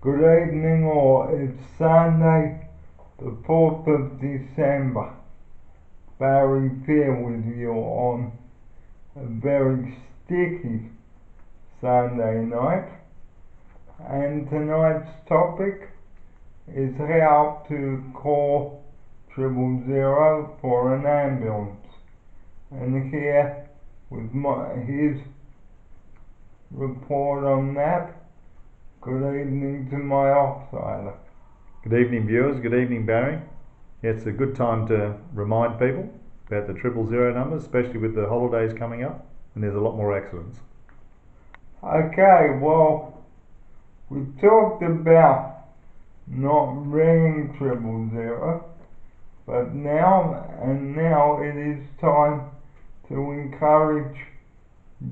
Good evening, or it's Sunday, the 4th of December. Barry here with you on a very sticky Sunday night. And tonight's topic is how to call 000 for an ambulance. And here with his report on that. Good evening to my offsider. Good evening, viewers. Good evening, Barry. Yeah, it's a good time to remind people about the 000 numbers, especially with the holidays coming up, and there's a lot more accidents. Okay, well, we talked about not ringing 000, but now it is time to encourage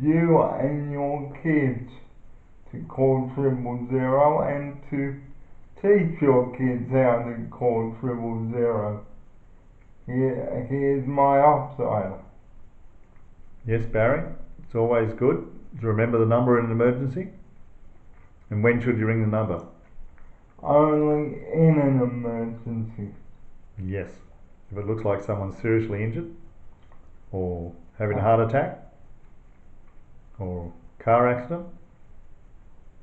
you and your kids to call 000 and to teach your kids how to call 000. Here's my offsider. Yes, Barry, it's always good to remember the number in an emergency. And when should you ring the number? Only in an emergency. Yes, if it looks like someone's seriously injured, or having a heart attack, or car accident,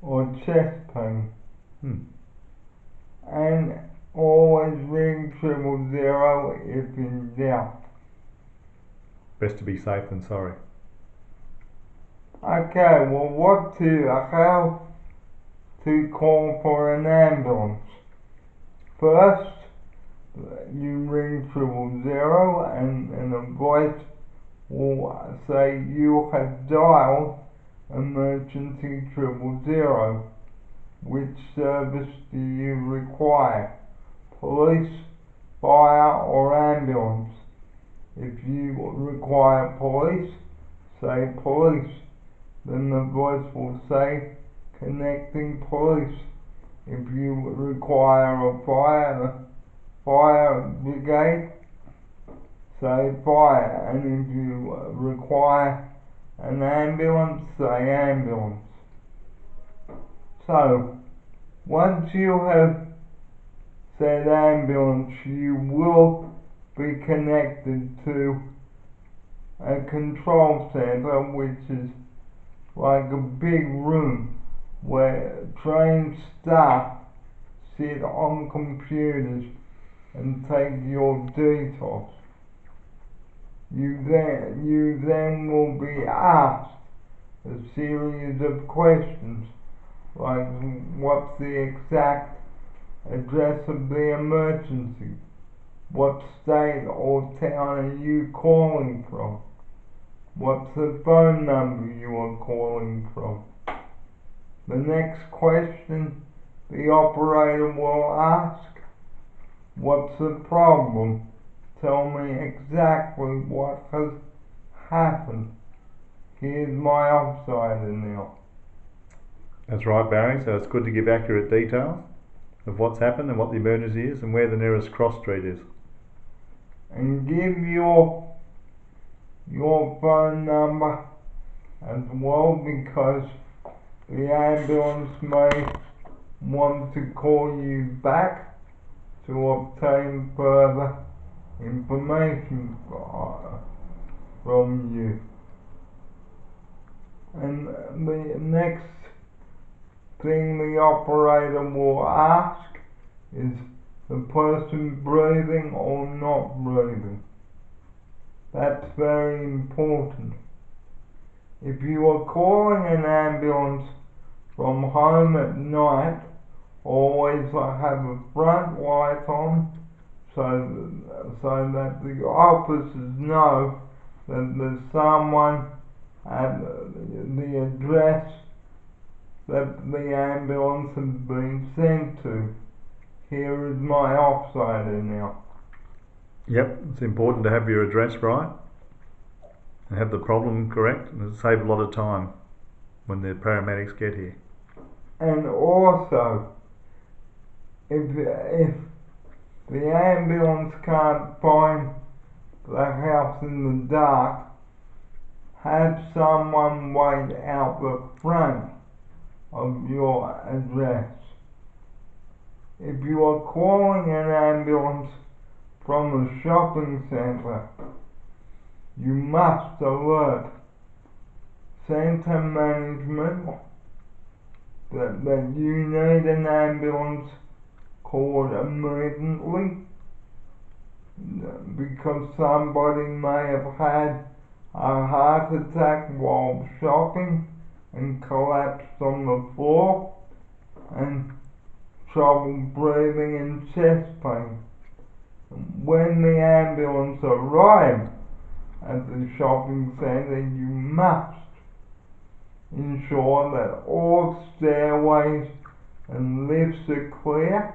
or chest pain. Hmm. And always ring 000 if in doubt. Best to be safe than sorry. Okay, well, how to call for an ambulance. First, you ring 000 and a voice will say you have dialed emergency 000. Which service do you require? Police, fire, or ambulance? If you require police, say police. Then the voice will say connecting police. If you require a fire brigade, say fire. And if you require an ambulance, say ambulance. So, once you have said ambulance, you will be connected to a control center, which is like a big room where trained staff sit on computers and take your details. You then will be asked a series of questions like what's the exact address of the emergency? What state or town are you calling from? What's the phone number you are calling from? The next question the operator will ask, what's the problem? Tell me exactly what has happened. Here's my offsider now. That's right, Barry, so it's good to give accurate details of what's happened and what the emergency is and where the nearest cross street is. And give your phone number as well, because the ambulance may want to call you back to obtain further information from you. And the next thing the operator will ask is the person breathing or not breathing. That's very important. If you are calling an ambulance from home at night, always have a front light on so that the officers know that there's someone at the address that the ambulance has been sent to. Here is my offsider now. Yep, it's important to have your address right and have the problem correct, and it'll save a lot of time when the paramedics get here. And also, if the ambulance can't find the house in the dark, have someone wait out the front of your address. If you are calling an ambulance from a shopping centre, you must alert centre management that you need an ambulance called immediately, because somebody may have had a heart attack while shopping and collapsed on the floor and trouble breathing and chest pain. When the ambulance arrives at the shopping centre, you must ensure that all stairways and lifts are clear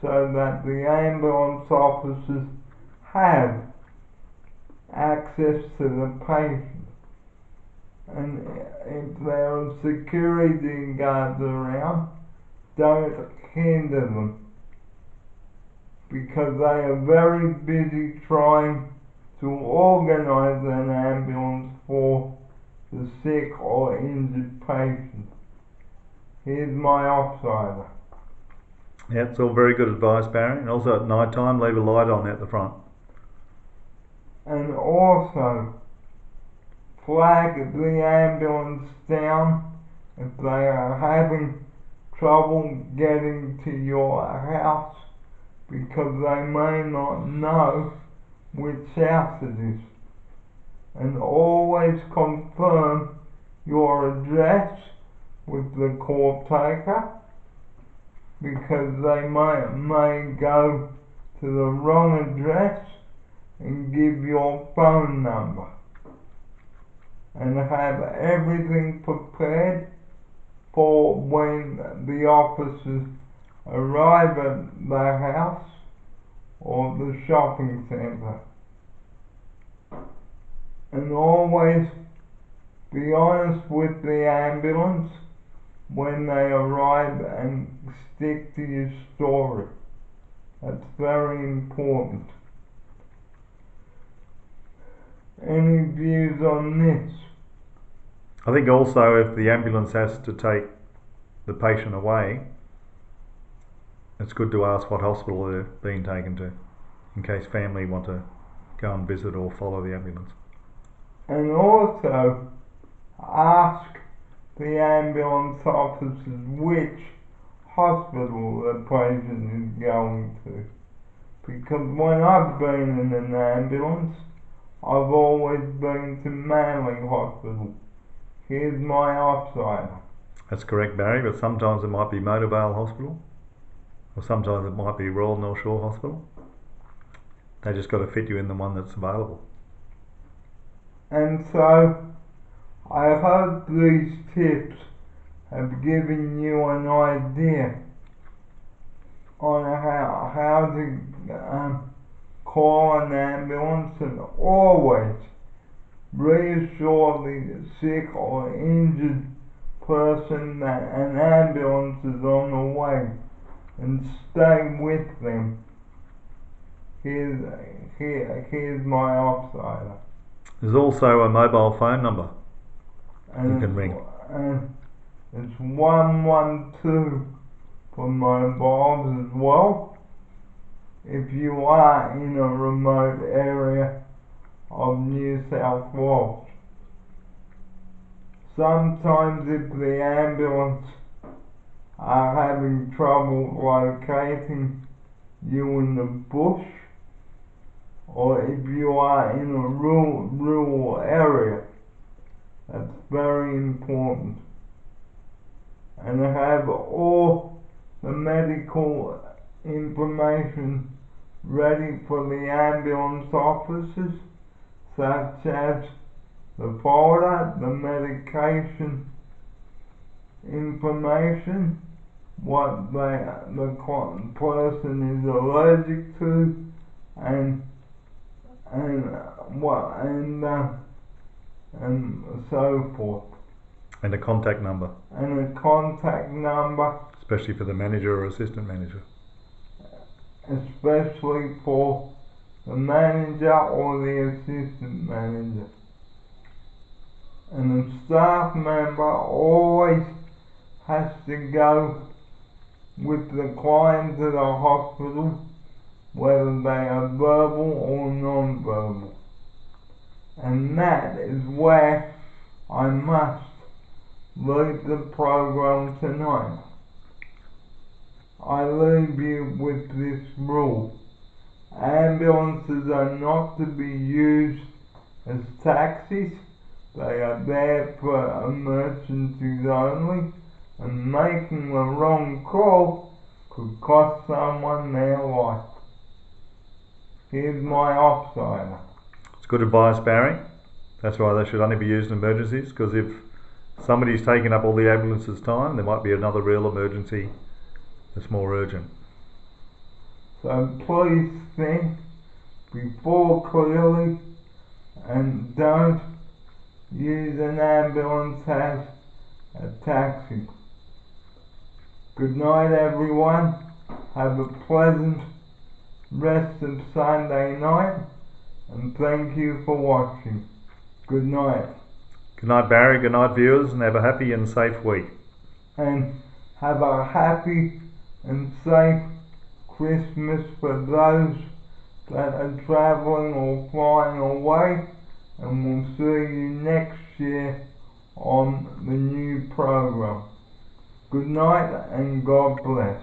so that the ambulance officers have access to the patient. And if there are security guards around, don't hinder them, because they are very busy trying to organise an ambulance for the sick or injured patient. Here's my offsider. Yeah, it's all very good advice, Barry. And also at night time, leave a light on at the front. And also, flag the ambulance down if they are having trouble getting to your house, because they may not know which house it is. And always confirm your address with the call taker, because they may go to the wrong address and give your phone number, and have everything prepared for when the officers arrive at the house or the shopping centre. And always be honest with the ambulance when they arrive and stick to your story. That's very important. Any views on this? I think also if the ambulance has to take the patient away, it's good to ask what hospital they're being taken to, in case family want to go and visit or follow the ambulance. And also ask the ambulance officers which hospital the patient is going to, because when I've been in an ambulance, I've always been to Manly Hospital. Here's my offsider. That's correct, Barry, but sometimes it might be Motorvale Hospital, or sometimes it might be Royal North Shore Hospital. They just got to fit you in the one that's available. And so, I hope these tips have given you an idea on how to call an ambulance, and always reassure the sick or injured person that an ambulance is on the way, and stay with them. Here's my offsider. There's also a mobile phone number And you can ring. And it's 112 for mobiles as well, if you are in a remote area of New South Wales. Sometimes if the ambulance are having trouble locating you in the bush, or if you are in a rural area, that's very important. And have all the medical information ready for the ambulance officers, such as the folder, the medication information, what the person is allergic to, and so forth. And a contact number. And a contact number. Especially for the manager or assistant manager. Especially for the manager or the assistant manager. And the staff member always has to go with the clients at a hospital, whether they are verbal or non-verbal. And that is where I must leave the program tonight. I leave you with this rule. Ambulances are not to be used as taxis. They are there for emergencies only, and making the wrong call could cost someone their life. Here's my offsider. It's good advice, Barry. That's why they should only be used in emergencies, because if somebody's taking up all the ambulance's time, there might be another real emergency that's more urgent. So please think before clearly and don't use an ambulance as a taxi. Good night, everyone. Have a pleasant rest of Sunday night, and thank you for watching. Good night. Good night, Barry. Good night, viewers, and have a happy and safe week. And have a happy and safe Christmas for those that are travelling or flying away, and we'll see you next year on the new program. Good night and God bless.